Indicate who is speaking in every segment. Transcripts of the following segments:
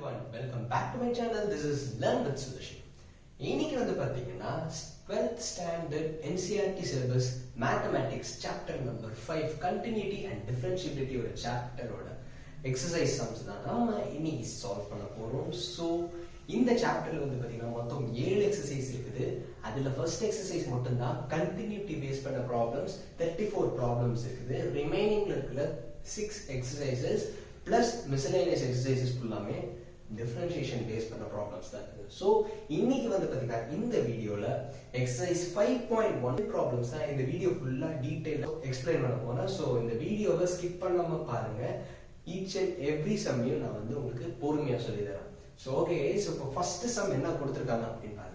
Speaker 1: everyone, welcome back to my channel. This is Learn with Sudarshan. இன்னைக்கு வந்து பாத்தீங்கன்னா 12th standard NCERT syllabus mathematics chapter number 5 continuity and differentiability ஒரு chapterோட exercise sums தான் நாம இன்னைக்கு solve பண்ண போறோம். So இந்த சாப்டர்ல வந்து பாத்தீங்கன்னா மொத்தம் 7 எக்ஸசைஸ் இருக்குது. அதுல ஃபர்ஸ்ட் எக்ஸசைஸ் மட்டும் தான் கண்டினியூட்டி பேஸ் பண்ண ப்ராப்ளம்ஸ் 34 ப்ராப்ளம்ஸ் இருக்குது. ரிமைனிங்ல இருக்கிற 6 எக்ஸசைசஸ் பிளஸ் மிஸ்செலேனியஸ் எக்ஸசைசஸ் ஃபுல்லாமே டிஃபரன்ஷியேஷன் பேஸ் பண்ண ப்ராப்ளம்ஸ் தான் இருக்குது. ஸோ இன்னைக்கு வந்து பாத்தீங்கன்னா இந்த வீடியோல எக்ஸசைஸ் 5.1 ப்ராப்ளம்ஸ் தான் இந்த வீடியோ ஃபுல்லா டீடைலா எக்ஸ்பிளைன் பண்ண போறேன். ஸோ இந்த வீடியோவை ஸ்கிப் பண்ணாம பாருங்க. ஈச் அண்ட் எவ்ரி சம்மையும் நான் வந்து உங்களுக்கு பொறுமையா சொல்லி தரேன். So okay guys, so first sum என்ன கொடுத்திருக்காங்க அப்படினா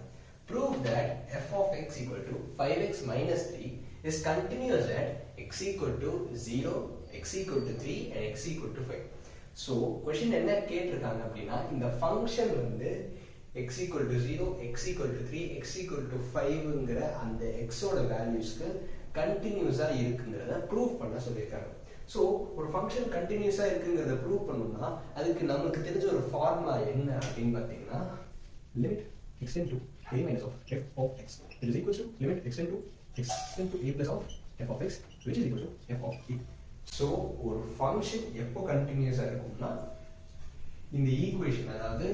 Speaker 1: prove that f of x equal to 5x minus 3 is continuous at x equal to 0, x equal to 3 and x equal to 5. So question என்ன கேட்டிருக்காங்க அப்படினா இந்த ஃபங்க்ஷன் வந்து x equal to 0, x equal to 3, x equal to 5ங்கற அந்த x ஓட வேல்யூஸ்க்கு கண்டினியூஸா இருக்குங்கறத prove பண்ண சொல்லிருக்காங்க. So ஒரு ஃபங்க்ஷன் கண்டினியூஸா இருக்குங்கறத ப்ரூவ் பண்ணனும்னா அதுக்கு நமக்கு தெரிஞ்ச ஒரு ஃபார்முலா என்ன அப்படினு பாத்தீங்கன்னா limit x tend to a minus of f of x it is equal to limit x tend to a plus of f of x which is equal to f of a. So ஒரு function எப்போ கண்டினியூஸா இருக்கும்னா இந்த equation அதாவது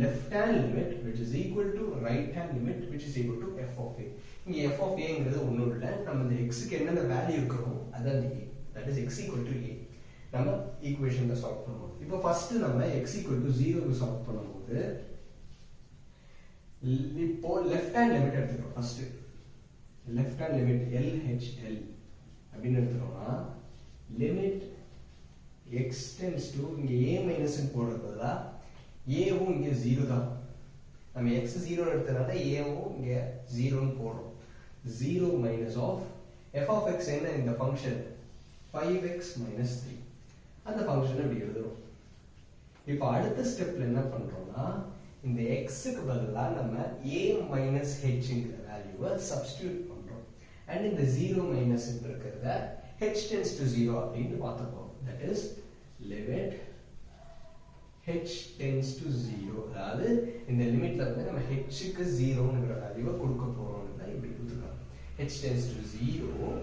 Speaker 1: left hand limit which is equal to right hand limit which is equal to f of a. இங்க f of a ங்கிறது ஒண்ணும் இல்ல, நம்ம இந்த x க்கு என்னென்ன வேல்யூ இருக்குறோம் அதான் இந்த a, that is x equal to a. நம்ம ஈக்குவேஷன்ல சால்வ் பண்ணுவோம். இப்போ ஃபர்ஸ்ட் நம்ம x equal to 0 க்கு சால்வ் பண்ணும்போது இப்போ லெஃப்ட் ஹேண்ட் லிமிட் எடுத்துக்கிறோம். First left hand limit LHL அப்படினு எடுத்துறோம்னா லிமிட் x tends to இங்க a minus ன்னு போடுறதுல a வும் இங்க 0 தான். நம்ம x 0 எடுத்தனால a வும் இங்க 0 ன்னு போடுறோம். 0 minus of f of x என்ன இந்த ஃபங்க்ஷன் 5x minus 3. அந்த ஃபங்க்ஷனை இப்படி எழுதுறோம். இப்போ அடுத்த ஸ்டெப்ல என்ன பண்றோம்னா இந்த x க்கு பதிலா நம்ம a minus h ங்கற வேல்யூவை சப்ஸ்டிட்யூட் பண்றோம். and இந்த 0 minus ன்னு இருக்குறத h tends to 0 அப்படினு மாத்தறோம். that is limit h tends to 0. அதாவது இந்த லிமிட்ல வந்து நம்ம h க்கு 0 ங்கற வேல்யூவை கொடுக்க போறோம்னா இப்படி கொடுத்துக்கலாம். h tends to 0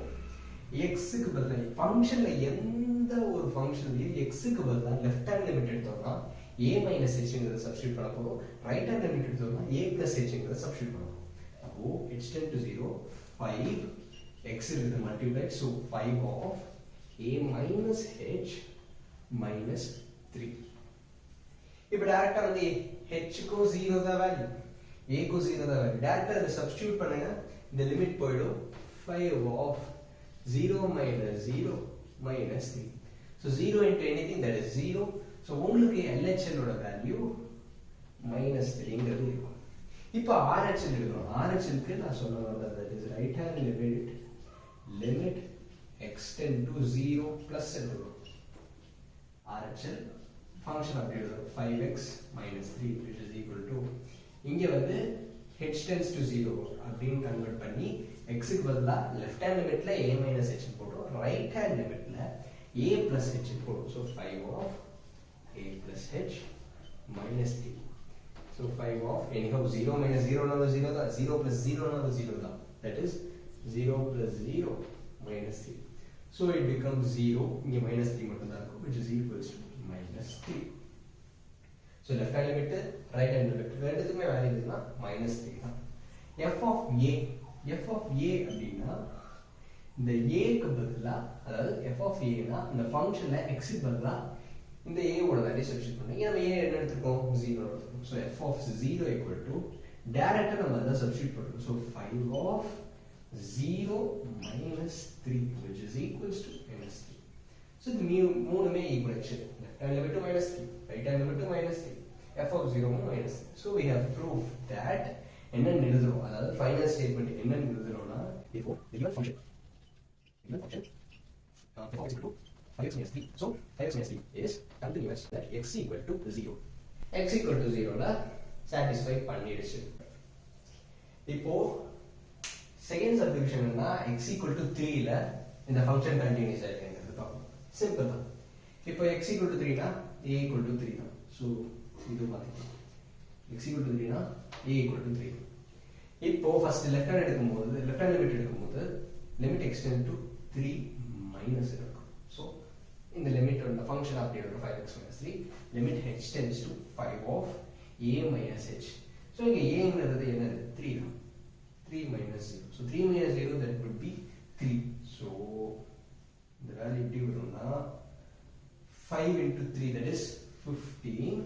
Speaker 1: x க்கு பதிலா ஃபங்க்ஷன்ல எந்த ஒரு ஃபங்க்ஷன்லயும் x க்கு பதிலா லெஃப்ட் ஹேண்ட் லிமிட் எடுத்தோம்னா a minus h ங்கறத சப்ஸ்டிட்யூட் பண்ண போறோம். ரைட் ஹேண்ட் லிமிட் எடுத்தோம்னா a plus h ங்கறத சப்ஸ்டிட்யூட் பண்ண போறோம். அப்போ h tends to 0 5 x இருக்கு multiplied, so 5 of a minus h minus 3. இப்போ டைரக்டா வந்து h க்கு 0 தான் வேல்யூ, a க்கு 0 தான் வேல்யூ. டைரக்டா இத சப்ஸ்டிட்யூட் பண்ணுங்க, இந்த லிமிட் போய்டும். 5 of 0 minus 0 minus 3. So 0 into anything that is 0. So உங்களுக்கு LHL ஓட வேல்யூ minus 3 ங்கிறது இருக்கும். இப்போ RHL எடுக்கணும். RHL க்கு நான் சொன்ன மாதிரி that is right hand limit x tend to 0 plus எடுக்கணும். RHL function அப்படி எழுதுறோம் 5x minus 3 which is equal to இங்க வந்து h tends to 0 அப்படினு கன்வர்ட் பண்ணி x க்கு பதிலா லெஃப்ட் ஹேண்ட் லிமிட்ல a minus h போடுறோம், ரைட் ஹேண்ட் லிமிட்ல a plus h போடுறோம். so 5 of a plus h minus 3. so 5 of anyhow 0 minus 0 னால 0 தான், 0 plus 0 னால 0 தான், that is 0 plus 0 minus 3. so it becomes 0, இங்க minus 3 மட்டும் தான் இருக்கும், which is equals to minus 3. so left hand limit right hand limit ரெண்டுத்துக்குமே value இருக்குனா minus 3 தான். f of a அப்படினா இந்த a க்கு பதிலா அதாவது f of a னா இந்த ஃபங்க்ஷன்ல x க்கு பதிலா இந்த a ஓட வேல்யூ சப்ஸ்டிட்யூட் பண்ணுங்க. நம்ம a என்ன எடுத்துக்கோம் 0 எடுத்துக்கோம். so f of 0 equal to டைரக்ட்டா நம்ம அத சப்ஸ்டிட்யூட் பண்றோம். so 5 of 0 minus 3 which is equals to minus 3. so இது மூணுமே equation. left hand limit minus 3, right hand limit minus 3, f of 0 minus 3. so we have proved that என்ன எழுதுறோம், அதாவது final statement என்ன எழுதுறோம்னா therefore the given function f of x equal to 5x minus 3. so 5x minus 3 is continuous at x equal to 0. x equal to 0 ல satisfy பண்ணிடுச்சு. இப்போ second subdivision என்ன, x equal to 3 ல இந்த function continuous ஆயிடுங்கிறது பார்ப்போம். Simple தான். இப்போ x equal to 3 னா a equal to 3 தான். ஸோ இது மாற்றிக்கலாம். x equal to 3 னா a equal to 3. இப்போ ஃபர்ஸ்ட் லெஃப்ட் ஹேண்ட் எடுக்கும்போது லெஃப்ட் ஹேண்ட் லிமிட் எடுக்கும்போது லிமிட் எக்ஸ்டெண்ட் டு 3 மைனஸ் இருக்கும். ஸோ இந்த லிமிட் அந்த ஃபங்க்ஷன் அப்படியே இருக்கும் 5x minus 3 limit h tends to 5 of a minus h. So இங்கே a-ங்கிறது என்னது 3 தான். 3 minus 0. So 3 minus 0 that would be 3. So the value எப்படி வரும்னா 5 into 3 that is 15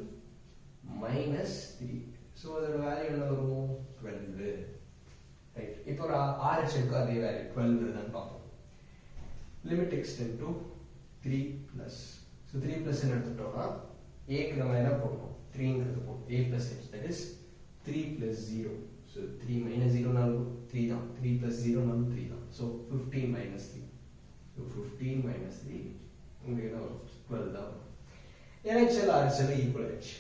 Speaker 1: minus 3. So அதோட வேல்யூ என்ன வரும் 12. ரைட். இப்போ ஒரு RH இருக்கு அதே வேல்யூ 12 தான் பார்ப்போம். Limit extend to 3 plus. So 3 plus என்ன எடுத்துட்டோம்னா a க்கு நம்ம என்ன போடணும் 3ங்கிறது போடும். a plus h that is 3 plus 0. So 3 minus 0 நாலும் 3 தான். 3 plus 0 நாலும் 3 தான். So 15 minus 3. So 15 minus 3 உங்களுக்கு என்ன வரும் 12 தான் வரும். LHL RHL equal h.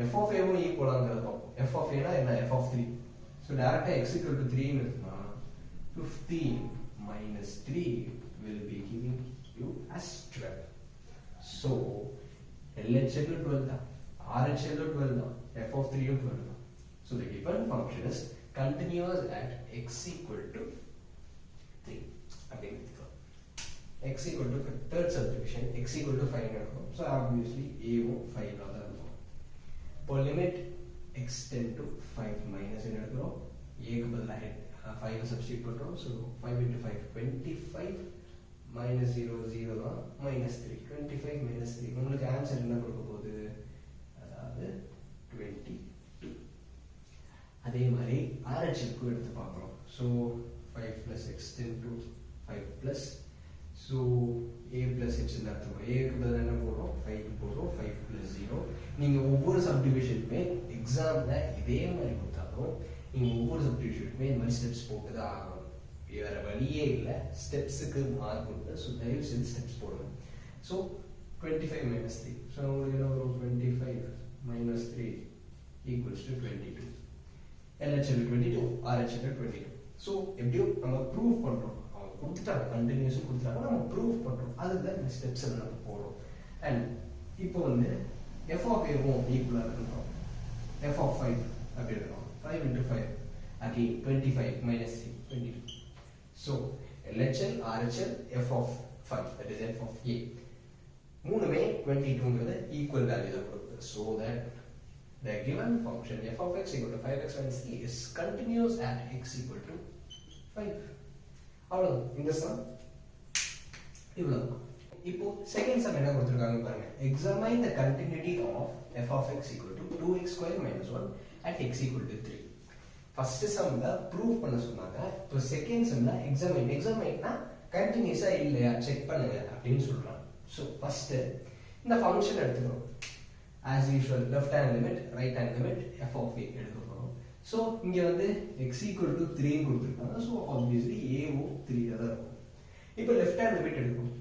Speaker 1: f of a வும் ஈக்குவலாங்கிறத பார்ப்போம். f of a னா என்ன f of 3. So டைரக்டா x equal to 3 ன்னு இருக்குன்னா 15 minus 3 will be giving you as 12. So LHL 12 தான். RHL 12 தான். f of 3 யும் 12 தான். So the given function is continuous at x equal to 3. Again, x equal to third subdivision x equal to 5 இருக்கும். So obviously a வும் 5 தான் இருக்கும். இப்போ limit x tend to 5 minus என்ன எடுக்கிறோம் a க்கு பதிலாக 5 சப்ஸ்டிட்யூட் பண்றோம். So 5 into 5 25 minus 0 0 தான் minus 3 25 minus 3 உங்களுக்கு ஆன்சர் என்ன கொடுக்க போகுது அதாவது 22. அதே மாதிரி RH க்கு எடுத்து பார்க்கறோம். So 5 plus x tend to 5 plus so a plus h ன்னு அர்த்தம். a க்கு பதிலா என்ன போடுறோம் 5 போடுறோம் 5 plus 0. நீங்க ஒவ்வொரு சப்டிவிஷனுமே எக்ஸாம்ல இதே மாதிரி கொடுத்தாலும் நீங்க ஒவ்வொரு சப்டிவிஷனுமே இந்த மாதிரி ஸ்டெப்ஸ் போட்டு தான் ஆகணும். வேற வழியே இல்லை. ஸ்டெப்ஸுக்கு மார்க் உண்டு. ஸோ தயவு செய்து ஸ்டெப்ஸ் போடுங்க. So 25 minus 3. ஸோ உங்களுக்கு என்ன வரும் 25 minus 3 equals to 22. LHL 22 RHL 22. So எப்படியோ நம்ம ப்ரூவ் பண்றோம். அவங்க கொடுத்துட்டாங்க கண்டினியூஸும் கொடுத்துட்டாங்க நம்ம ப்ரூவ் பண்றோம். அதுதான் இந்த ஸ்டெப்ஸ் எல்லாம் நம்ம போடுறோம். அண்ட் இப்போ வந்து f of a வும் ஈக்குவலா இருக்கணும். f of 5 அப்படி இருக்கணும். 5 into 5 again 25 minus 3 22. So LHL RHL f of 5 that is f of a மூணுமே 22ங்கிறது ஈக்குவல் வேல்யூ தான் கொடுக்குது. So that the given function f of x equal to 5x minus 3 is continuous at x equal to 5. அவ்வளவுதான் இந்த some இவ்வளவுதான். இப்போ second sum என்ன கொடுத்திருக்காங்க பாருங்க. Examine the continuity of f of x equal to 2x square minus 1 at x equal to 3. First சம்ல prove பண்ண சொன்னாங்க. இப்போ செகண்ட் சம்ல எக்ஸாமைன்னா கண்டினியூஸா இல்லையா செக் பண்ணுங்க அப்படின்னு சொல்றாங்க. ஸோ ஃபர்ஸ்ட் இந்த ஃபங்க்ஷன் எடுத்துக்கிறோம். as usual left hand limit right hand limit f of a எடுக்க போறோம். ஸோ இங்க வந்து x equal to 3 கொடுத்திருக்காங்க. ஸோ obviously a வும் 3 தான் இருக்கும். இப்போ லெஃப்ட் ஹேண்ட் லிமிட் எடுக்கும்.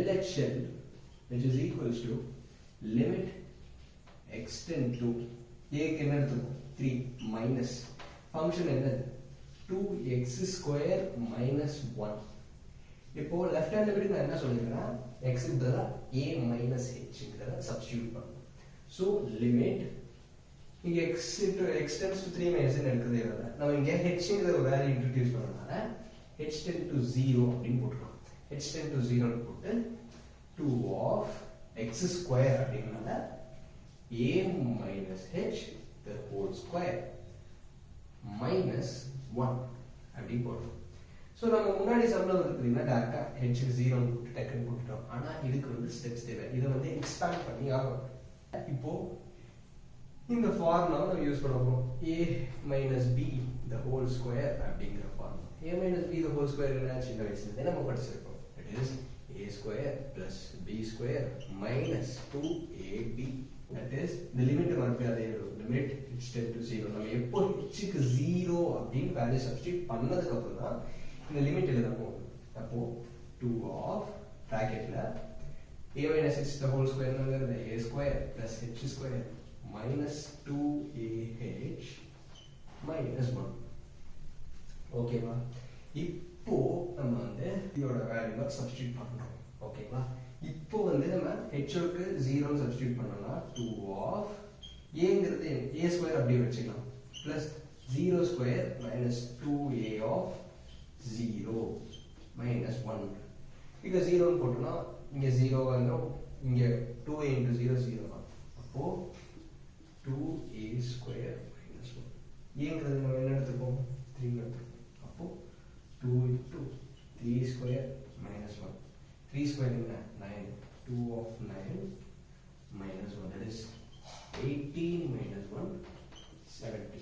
Speaker 1: LHL which is equals to limit x tend to a க்கு என்ன எடுத்துக்கும் 3 minus function என்னது 2x square minus 1. இப்போ லெஃப்ட் ஹேண்ட் லிமிட் நான் என்ன சொல்லிருக்கேன்னா x க்கு பதிலா a minus h ங்கறத சப்ஸ்டிட்யூட் பண்ணனும். சோ லிமிட் இங்க x into x tends to 3 minus ன்னு எடுக்கறதே இல்ல. நம்ம இங்க h ங்கற ஒரு வேல்யூ இன்ட்ரோ듀ஸ் பண்ணனால h tend to 0 அப்படினு போட்டுறோம். h tend to 0 ன்னு போட்டு 2 of x square அப்படிங்கறத a minus h the whole square minus 1 அப்படி போடுறோம். சோ நம்ம முன்னாடி சம்ல வந்துட்டீங்கன்னா டைரக்டா h க்கு 0 ன்னு போட்டு டக்குன்னு போட்டுட்டோம். ஆனா இதுக்கு வந்து ஸ்டெப்ஸ் தேவை. இத வந்து எக்ஸ்பாண்ட் பண்ணி ஆகணும். இப்போ இந்த ஃபார்முலா நம்ம யூஸ் பண்ண போறோம். a minus b the whole square அப்படிங்கற formula. a minus b the whole square என்ன சின்ன வயசுல நம்ம படிச்சிருக்கோம். It is a square plus b square minus 2ab. That is the limit மறுபடியும் அதே limit h tend to 0. நம்ம எப்போ h க்கு 0 அப்படினு வேல்யூ சப்ஸ்டிட்யூட் பண்ணதுக்கு அப்புறம் தான் இந்த லிமிட் எழுத போறோம். அப்போ 2 of bracketல a minus h the whole square என்னது a square plus h square minus 2ah minus 1. ஓகேவா? இப்போ நம்ம வந்து இதோட வேல்யூவை சப்ஸ்டிட்யூட் பண்றோம். ஓகேவா? இப்போ வந்து நம்ம h க்கு 0 சப்ஸ்டிட்யூட் பண்ணோம்னா 2 of a ங்கிறது a ஸ்கொயர் அப்படியே வச்சுக்கலாம் plus 0 square minus 2a of 0 minus 1 இங்க 0 ன்னு போட்டோம்னா இங்க 0 வந்துரும் இங்க 2a into 0 0 தான் அப்போ 2a square minus 1 ஏங்கிறது நம்ம என்ன எடுத்துப்போம் 3 எடுத்துப்போம் அப்போ 2 into 3 square minus 1 3 square என்ன 9 2 of 9 minus 1 that is 18 minus 1 70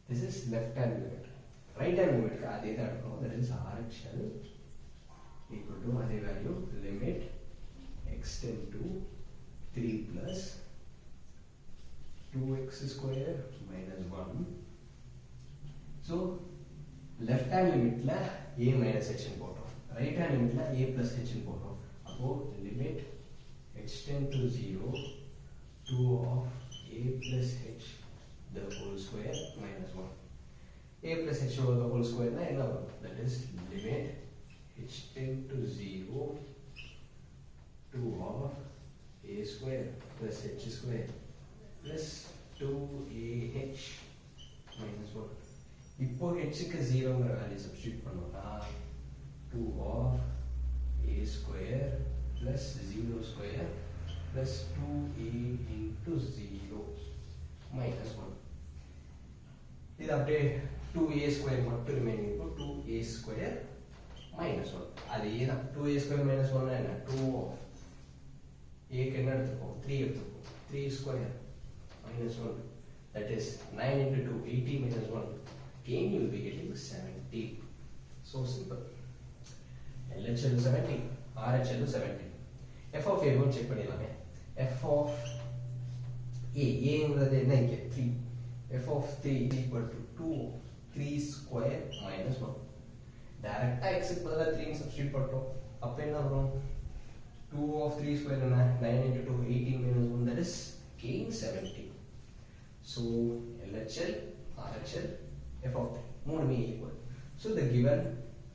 Speaker 1: this is left hand limit right hand limit க்கு அதே தான் எடுக்கணும் that is RHL equal to அதே value limit extend to 3 plus 2x square minus 1 so left hand limit la a minus h ன்னு போட்டோம் right hand limit la a plus h ன்னு போட்டோம் அப்போ limit extend to 0 2 of a plus h the whole square minus 1 a plus h over the whole square na enna varum that is limit h tend to 0 2 of a square plus h square plus 2ah minus 1 இப்போ h க்கு 0 ங்கற value substitute பண்ணோம்னா 2 of a square plus 0 square plus 2a into 0 minus 1 இது அப்படியே 2a square மட்டும் remaining இப்போ 2a square minus 1 அதே தான் 2a square minus 1 என்ன 2 of a க்கு என்ன எடுத்துப்போம் 3 எடுத்துப்போம் 3 square minus 1 that is 9 into 2 80 minus 1 again you will be getting 70 so simple LHL 70 RHL 70 f of a check பண்ணிடலாமே f of a ங்கிறது என்ன இங்க 3 f of 3 is equal to 2 3 square minus 1 டைரக்டா x க்கு பதிலா 3 ன்னு சப்ஸ்டிட்யூட் பண்றோம் அப்ப என்ன வரும் 2 of 3 square என்ன 9 into 2 18 minus 1 that is again 70 so LHL RHL f of 3 மூணுமே equal so the given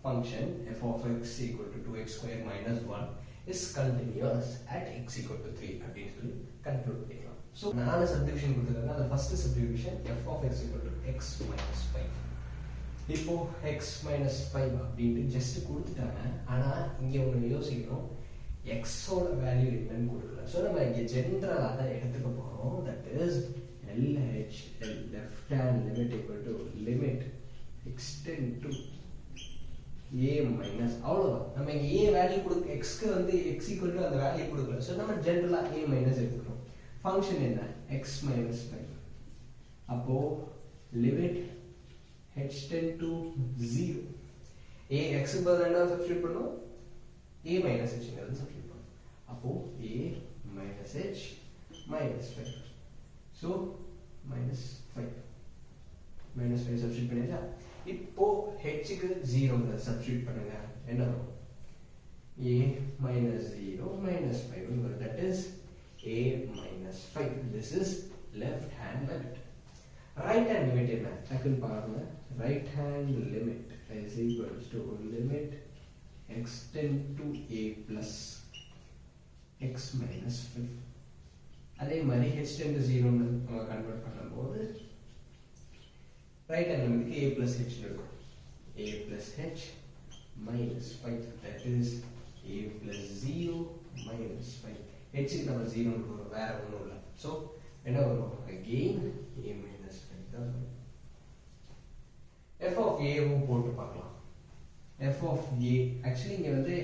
Speaker 1: function f of x equal to 2x square minus 1 is continuous at x equal to 3 அப்படினு சொல்லி conclude பண்ணிக்கலாம் so நாலு subdivision கொடுத்திருக்காங்க அந்த first subdivision f of x equal to x minus 5 இப்போ x minus 5 அப்படினு just கொடுத்துட்டாங்க ஆனா இங்க ஒன்னு யோசிக்கணும் x ஓட வேல்யூ என்னன்னு கொடுக்கல சோ நம்ம இங்க ஜெனரலா தான் எடுத்துக்க போறோம் that is LHL left hand limit equal to limit extend to a minus அவ்வளவுதான் நம்ம இங்க a வேல்யூ கொடுக்க x க்கு வந்து x equal to அந்த வேல்யூ கொடுக்கல சோ நம்ம ஜெனரலா a minus எடுத்துக்கிறோம் ஃபங்க்ஷன் என்ன x minus 5 அப்போ limit h tend to 0 a x க்கு பதிலா என்ன சப்ஸ்டிட்யூட் பண்ணோம் a minus h ங்கிறது சப்ஸ்டிட்யூட் பண்ணோம் அப்போ a minus h minus 5 so minus 5 minus 5 substitute பண்ணியாச்சா இப்போ h க்கு 0 ங்கறத சப்ஸ்டிட்யூட் பண்ணுங்க என்ன வரும் a minus 0 minus 5 ங்கிறது that is a minus 5 this is left hand limit right hand limit என்ன டக்குன்னு பாருங்க right hand limit is equals to limit extend to a plus x minus 5 அதே மாதிரி h tend to 0 ன்னு நம்ம convert பண்ணும்போது right hand limit க்கு a plus h இருக்கும் a plus h minus 5 that is a plus 0 minus 5 h க்கு நம்ம 0 ன்னு போறோம் வேற ஒண்ணும் இல்ல சோ என்ன வரும் again a minus 5 தான் வரும் f of a வும் போட்டு பார்க்கலாம் f of a actually இங்க வந்து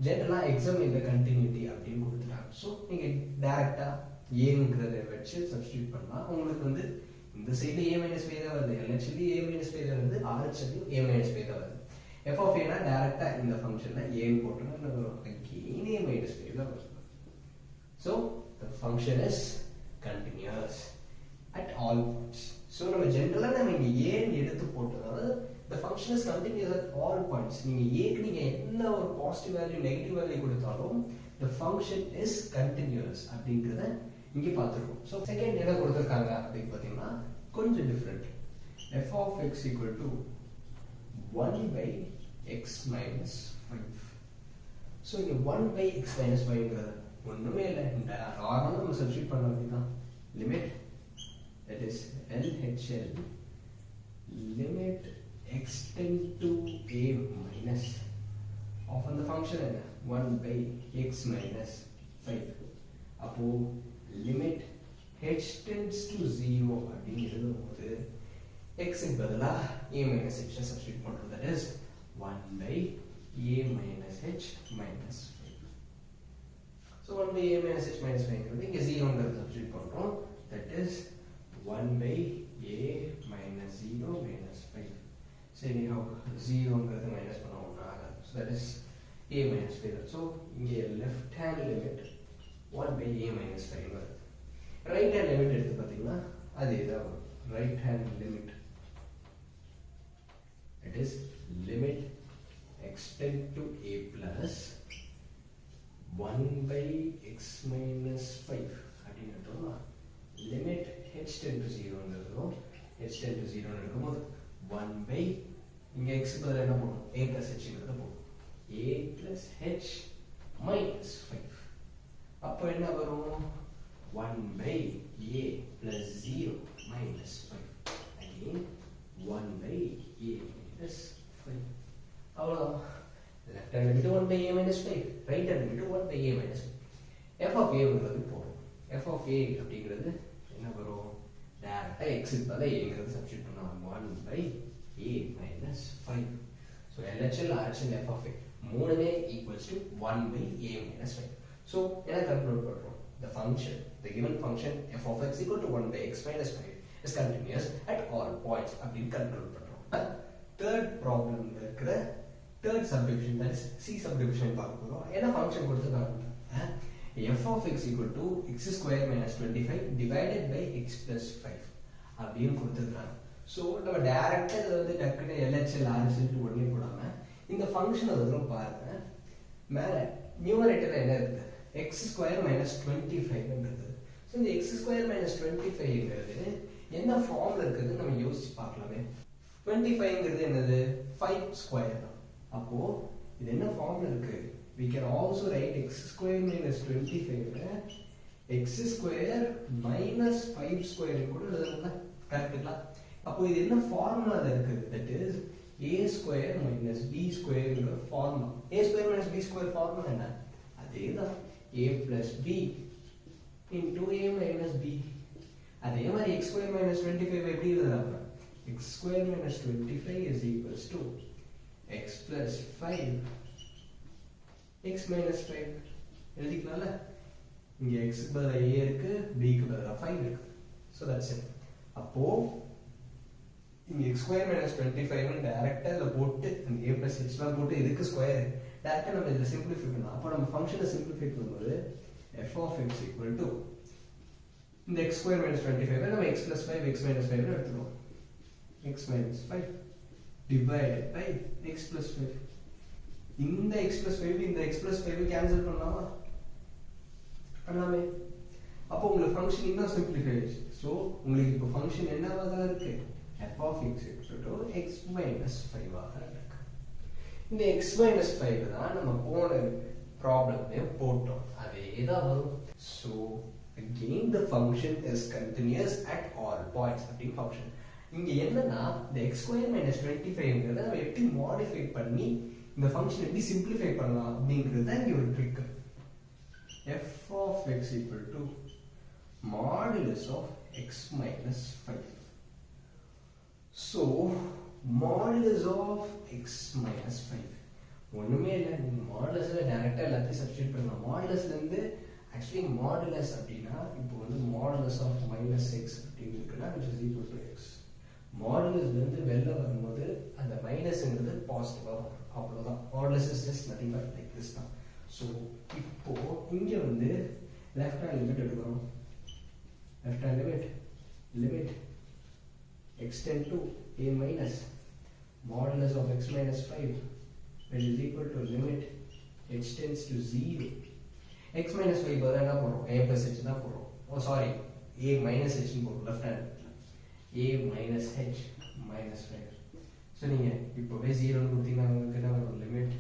Speaker 1: ஜெனரலா எக்ஸாம் இந்த கண்டினியூட்டி அப்படினு கொடுத்துட்டாங்க சோ நீங்க டைரக்ட்டா a ங்கறதை வச்சு சப்ஸ்டிட்யூட் பண்ணா உங்களுக்கு வந்து இந்த சைடுல a minus 5 தான் வருது LHL a minus 5 தான் வருது RHL a minus 5 தான் வருது f of a னா டைரக்ட்டா இந்த ஃபங்க்ஷன்ல a ன்னு போட்டோம்னா என்ன வரும் again a minus 5 தான் வருது so the function is continuous at all points so நம்ம ஜெனரலா நம்ம இங்க a ன்னு எடுத்து போட்டதால the function is continuous at all points நீங்க a க்கு நீங்க என்ன ஒரு பாசிட்டிவ் வேல்யூ நெகட்டிவ் வேல்யூ கொடுத்தாலும் the function is continuous அப்படிங்கறத இங்க பாத்துறோம் so செகண்ட் என்ன கொடுத்திருக்காங்க அப்படி பாத்தீங்கன்னா கொஞ்சம் different f of x equal to 1 by x minus 5 so இங்கே 1 by x minus 5ங்கிறது ஒன்றுமே இல்லை, நார்மலாக நம்ம சப்ஸ்டியூட் பண்ண வேண்டியதான். Limit that is LHL limit x tend to a minus of அந்த ஃபங்க்ஷன் என்ன 1 by x minus 5. அப்போ limit h tends to 0 அப்படின்னு எழுதும்போது x க்கு பதிலா a minus h சப்ஸ்டியூட் பண்றோம். that is 1 by a minus h minus 5. so 1 by a minus h minus 5 ங்கிறது இங்க 0ங்கிறது சப்ஸ்டியூட் பண்றோம். that is 1 by a minus 0 minus 5. so anyhow 0ங்கிறது minus பண்ண ஒண்ணு ஆகாது. so that is a minus 5. so இங்க left hand limit 1 by a minus 5 வருது. right hand limit எடுத்து பாத்தீங்கன்னா அதே தான் வரும். right hand limit it is limit x tend to a plus 1 by x minus 5 அப்படின்னு எடுத்தோம்னா limit h tend to 0 ன்னு இருக்கும். h tend to 0 ன்னு இருக்கும்போது 1 by இங்க x பதிலா என்ன போடும் a plus h ங்கிறத போடும். a plus h minus 5. அப்போ என்ன வரும் 1 by a plus 0 minus 5. again 1 by a minus 5. அவ்வளவுதான். left hand limit 1 by a minus 5, right hand limit 1 by a minus 5. f of a ங்கிறது போடும். f of a அப்படிங்கிறது என்ன வரும் டைரக்டா x க்கு பதிலா a ங்கிறது சப்ஸ்டிட்யூட் பண்ணலாம். 1 by a minus 5. so LHL RHL f of a மூணுமே equals to 1 by a minus 5. so என்ன கன்க்ளூட் பண்றோம் the function the given function f of x equal to 1 by x minus 5 is continuous at all points அப்படின்னு conclude பண்றோம். third problem இருக்கிற third subdivision that is c subdivision பார்க்க போறோம். என்ன function கொடுத்திருக்காங்க f of x equal to x square minus 25 divided by x plus 5 அப்படின்னு கொடுத்திருக்காங்க. So நம்ம டைரக்ட்டா இத வந்து டக்குனு LHL RHL உடனே போடாம இந்த ஃபங்க்ஷன் அதுவும் பாருங்க. மேல நியூமரேட்டர்ல என்ன இருக்கு x square minus 25 ன்றது. சோ இந்த x square minus 25 ங்கிறது என்ன ஃபார்ம்ல இருக்குன்னு நம்ம யோசிச்சு பார்க்கலாமே. 25 ங்கிறது என்னது 5 ஸ்கொயர். அப்போ இது என்ன ஃபார்ம்ல இருக்கு we can also write x square minus 25 x square minus 5 square கூட எழுதலாம். கரெக்ட்டுங்களா? அப்போ இது என்ன ஃபார்முலால இருக்கு that is a square minus b square ங்கற formula. a square minus b square formula என்ன? அதேதான் a plus b into a minus b. அதே மாதிரி x square minus 25 எப்படி எழுதலாம்? x square minus 25 is equals to x plus 5 x minus 5 எழுதிக்கலாம்ல. இங்க x க்கு பதிலா a இருக்கு, b க்கு பதிலா 5 இருக்கு. so that's it. அப்போ இங்க x square minus 25 ன்னு டைரக்ட்டா இத போட்டு இந்த a plus h லாம் போட்டு இதுக்கு ஸ்கொயர் டைரக்ட்டா நம்ம இத சிம்பிளிஃபை பண்ணலாம். அப்போ நம்ம ஃபங்க்ஷனை சிம்பிளிஃபை பண்ணும்போது f of x equal to இந்த x square minus 25 நம்ம x plus 5 x minus 5 ன்னு எடுத்துறோம். x minus 5 divided by x plus 5. இந்த x plus 5 இந்த x plus 5 கேன்சல் பண்ணலாமா? பண்ணலாமே. அப்போ உங்களுக்கு ஃபங்க்ஷன் இன்னும் சிம்பிளிஃபை ஆயிடுச்சு. சோ உங்களுக்கு இப்போ ஃபங்க்ஷன் என்னவா தான் இருக்கு f of x equal to x minus 5 ஆக இருக்கு. இந்த x minus 5 தான் நம்ம போன ப்ராப்ளம்ல போட்டோம். அதே தான் வரும். so again the function is continuous at all points அப்படி ஃபங்க்ஷன். இங்க என்னன்னா the x square minus 25 ங்கறத நம்ம எப்படி மாடிஃபை பண்ணி இந்த ஃபங்க்ஷன் எப்படி சிம்பிளிஃபை பண்ணலாம் அப்படிங்கிறது தான் இங்க ஒரு trick. f of x equal to modulus of x minus 5. so modulus of x minus 5 ஒண்ணுமே இல்ல, மாடுலஸ்ல டைரக்ட்டா எல்லாத்தையும் சப்ஸ்டிட்யூட் பண்ணலாம். மாடுலஸ்ல இருந்து ஆக்சுவலி மாடுலஸ் அப்படினா இப்போ வந்து மாடுலஸ் ஆஃப் -x அப்படி இருக்குனா which is equal to x. மாடுலஸ்ல இருந்து வெளில வரும்போது அந்த மைனஸ்ங்கிறது பாசிட்டிவா வரும். அவ்வளவுதான். Modulus is just nothing but like this தான். சோ இப்போ இங்க வந்து லெஃப்ட் ஹேண்ட் லிமிட் எடுக்கணும். left hand limit x tend to a minus modulus of x minus 5 which is equal to limit h tends to 0. x minus 5 பதிலா என்ன போறோம் a plus h தான் போறோம். oh sorry a minus h ன்னு போறோம் left hand a minus h minus 5. so நீங்க இப்போவே 0 ன்னு கொடுத்தீங்கன்னா உங்களுக்கு என்ன வரும் limit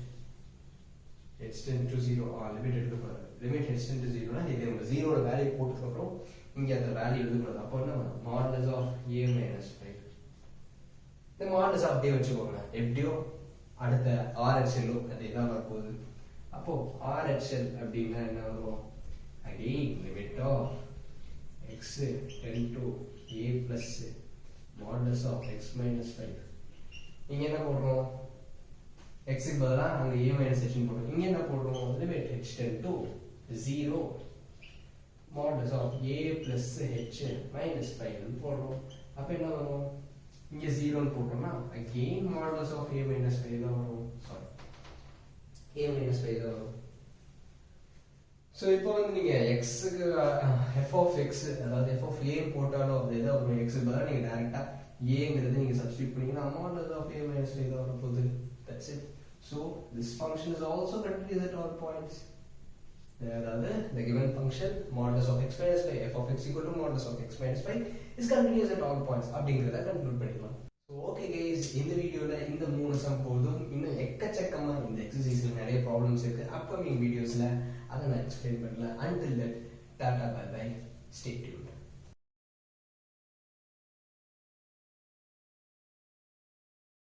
Speaker 1: h tends to 0 limit எடுக்கக்கூடாது. லிமிட் h tends to 0 னா இது நம்ம 0 ஓட வேல்யூ போட்டதுக்கு அப்புறம் இங்க அந்த வேல்யூ எழுதக்கூடாது. அப்போ என்ன மாடுலஸ் ஆஃப் a minus 5. இந்த மாடுலஸ் ஆஃப் அப்படியே வச்சுக்கோங்க. எப்படியோ அடுத்த RHL அதே தான் வரப்போகுது. அப்போ RHL அப்படின்னா என்ன வரும்? again limit of x tend to a plus modulus of x minus 5. இங்க என்ன போடுறோம்? x க்கு பதிலா அங்க a minus h ன்னு போடுறோம். இங்க என்ன போடுறோம்? limit h tend to 0 modulus of a plus h minus 5 ன்னு போடுறோம். அப்ப என்ன வரும்? இங்க 0 ன்னு போட்டோம்னா again modulus of a minus 5 தான் வரும். சாரி a minus 5 தான் வரும். சோ இப்போ வந்து நீங்க x க்கு f of x அதாவது f of a போட்டாலும் அது ஏதோ ஒரு x க்கு பதிலா நீங்க டைரக்டா a ங்கிறது நீங்க சப்ஸ்டிட்யூட் பண்ணீங்கன்னா modulus of a minus 5 தான் வரப்போகுது. That's it. So this function is also continuous at all points. அதாவது the given function modulus of x minus 5 f of x equal to modulus of x minus 5 is continuous at all points அப்படிங்கறத conclude பண்ணிக்கலாம். So okay guys, இந்த வீடியோல இந்த மூணு some போதும். இன்னும் எக்கச்சக்கமா இந்த எக்ஸர்சைஸ்ல நிறைய ப்ராப்ளம்ஸ் இருக்கு. அப்கமிங் வீடியோஸ்ல அதை நான் எக்ஸ்பிளைன் பண்ணல. Until that, tata bye bye, stay tuned.